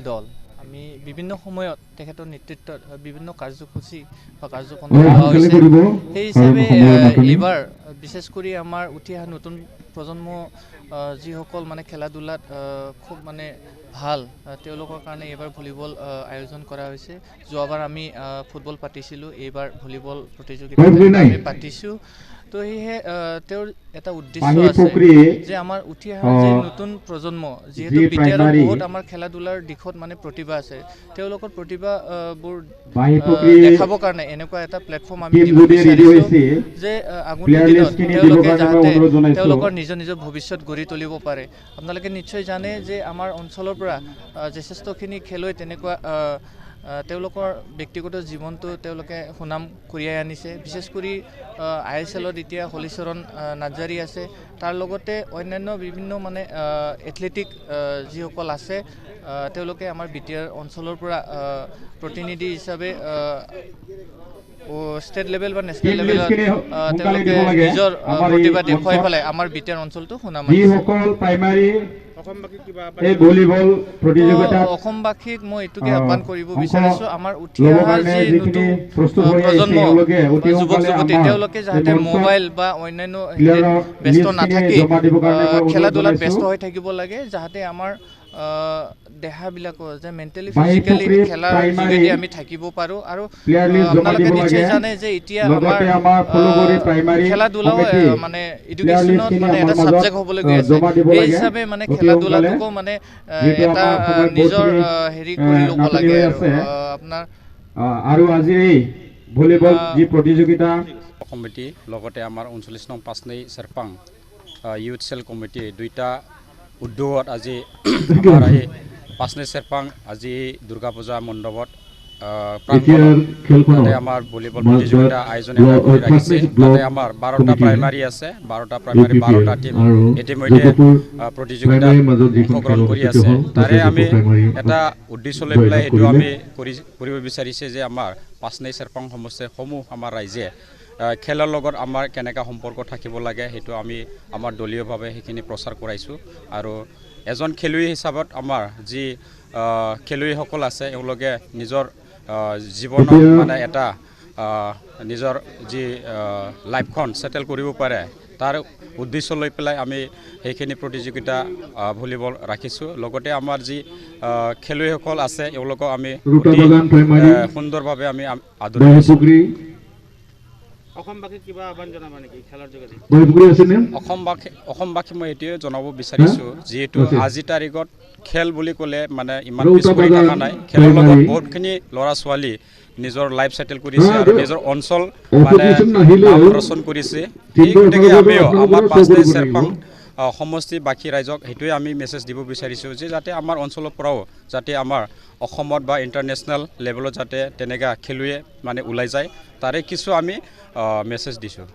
দল আমি বিভিন্ন সময়ত তেখেতৰ নেতৃত্বত বিভিন্ন কাৰ্যসূচী বা কাৰ্যপন্থা লোৱা হৈছে সেই হিচাপে এইবাৰ বিশেষ কৰি আমাৰ উঠি অহা নতুন প্ৰজন্ম যিসকল মানে খেলা ধূলাত খুব মানে ভাল তেওঁলোকৰ কাৰণে এইবাৰ ভলীবল আয়োজন কৰা হৈছে যোৱাবাৰ আমি ফুটবল পাতিছিলোঁ এইবাৰ ভলীবল প্ৰতিযোগিতা আমি পাতিছোঁ তো সেয়েহে তেওঁৰ এটা উদ্দেশ্য আছে যে আমাৰ উঠি অহা যে নতুন প্ৰজন্ম যিহেতু বিদ্যালয়ত বহুত আমাৰ খেলা ধূলাৰ দিশত মানে প্ৰতিভা আছে তেওঁলোকৰ প্ৰতিভাবোৰ দেখাবৰ কাৰণে এনেকুৱা এটা প্লেটফৰ্ম আমি দিব বিচাৰিছোঁ যে আগন্তুক দিনত তেওঁলোকে যাতে তেওঁলোকৰ নিজৰ নিজৰ ভৱিষ্যত গঢ়ি তুলিব পাৰে আপোনালোকে নিশ্চয় জানে যে আমাৰ অঞ্চলৰ পৰা যথেষ্টখিনি খেলুৱৈ তেনেকুৱা তেওঁলোকৰ ব্যক্তিগত জীৱনটো তেওঁলোকে সুনাম কঢ়িয়াই আনিছে বিশেষ কৰি ISLত এতিয়া হলিচৰণ নাৰ্জাৰী আছে তাৰ লগতে অন্যান্য বিভিন্ন মানে এথলেটিক যিসকল আছে তেওঁলোকে আমাৰ বিটিআৰ অঞ্চলৰ পৰা প্ৰতিনিধি হিচাপে ষ্টেট লেভেল বা নেশ্যনেল লেভেলত তেওঁলোকে নিজৰ প্ৰতিভা দেখুৱাই পেলাই আমাৰ বিটিআৰ অঞ্চলটো সুনাম অসমবাসীক মই এইটোকে আহ্বান কৰিব বিচাৰিছোঁ আমাৰ উঠি অহা যি নতুন প্ৰজন্ম যুৱক যুৱতী তেওঁলোকে যাতে মোবাইল বা অন্যান্য ব্যস্ত নাথাকি খেলা ধূলাত ব্যস্ত হৈ থাকিব লাগে যাতে আমাৰ দেহাবিলাকো যে মেণ্টেলি ফিজিকেলি খেলাৰ যোগেদি আমি থাকিব পাৰোঁ আৰু আপোনালোকে নিশ্চয় জানে যে এতিয়া আমাৰ খেলা ধূলাও মানে এডুকেশ্যনত মানে এটা ছাবজেক্ট হ'বলৈ গৈ আছে এই হিচাপে মানে খেলা ধূলাটোকো মানে এটা নিজৰ হেৰি কৰি ল'ব লাগে আপোনাৰ আৰু আজি এই ভলীবল যি প্ৰতিযোগিতা কমিটি লগতে আমাৰ 39 নং 5 নং চেৰপাং ইউথ সেল কমিটি দুইটা উদ্যোগত আজি আমাৰ এই 5 নং চেৰপাং আজি দুৰ্গা পূজা মণ্ডপত তাতে আমাৰ ভলীবল প্ৰতিযোগিতা আয়োজন কৰি ৰাখিছে তাতে আমাৰ 12টা প্ৰাইমাৰী আছে 12টা প্ৰাইমাৰী 12টা টিম ইতিমধ্যে প্ৰতিযোগিতাত অংশগ্ৰহণ কৰি আছে তাৰে আমি এটা উদ্দেশ্য লৈ পেলাই এইটো আমি কৰিব বিচাৰিছে যে আমাৰ 5 নং চেৰপাং সমষ্টিসমূহ আমাৰ ৰাইজে খেলৰ লগত আমাৰ কেনেকা সম্পৰ্ক থাকিব লাগে সেইটো আমি আমাৰ দলীয়ভাৱে সেইখিনি প্ৰচাৰ কৰাইছোঁ আৰু এজন খেলুৱৈ হিচাপত আমাৰ যি খেলুৱৈসকল আছে এওঁলোকে নিজৰ জীৱনত মানে এটা নিজৰ যি লাইফখন সেটেল কৰিব পাৰে তাৰ উদ্দেশ্য লৈ পেলাই আমি সেইখিনি প্ৰতিযোগিতা ভলীবল ৰাখিছোঁ লগতে আমাৰ যি খেলুৱৈসকল আছে এওঁলোকক আমি সুন্দৰভাৱে আমি আদৰি অসমবাসী মই এইটোৱে জনাব বিচাৰিছোঁ যিহেতু আজি তাৰিখত খেল বুলি ক'লে মানে ইমান পিছ পৰি থকা নাই খেলৰ লগত বহুতখিনি ল'ৰা ছোৱালী নিজৰ লাইফ সেটেল কৰিছে আৰু নিজৰ অঞ্চল মানে নাম ৰচন কৰিছে এই গতিকে আমিও আমাৰ 5 নং চেৰপাং সমষ্টি বাকী ৰাইজক সেইটোৱে আমি মেছেজ দিব বিচাৰিছোঁ যে যাতে আমাৰ অঞ্চলৰ পৰাও যাতে আমাৰ অসমত বা ইণ্টাৰনেশ্যনেল লেভেলত যাতে তেনেকুৱা খেলুৱৈ মানে ওলাই যায় তাৰে কিছু আমি মেছেজ দিছোঁ।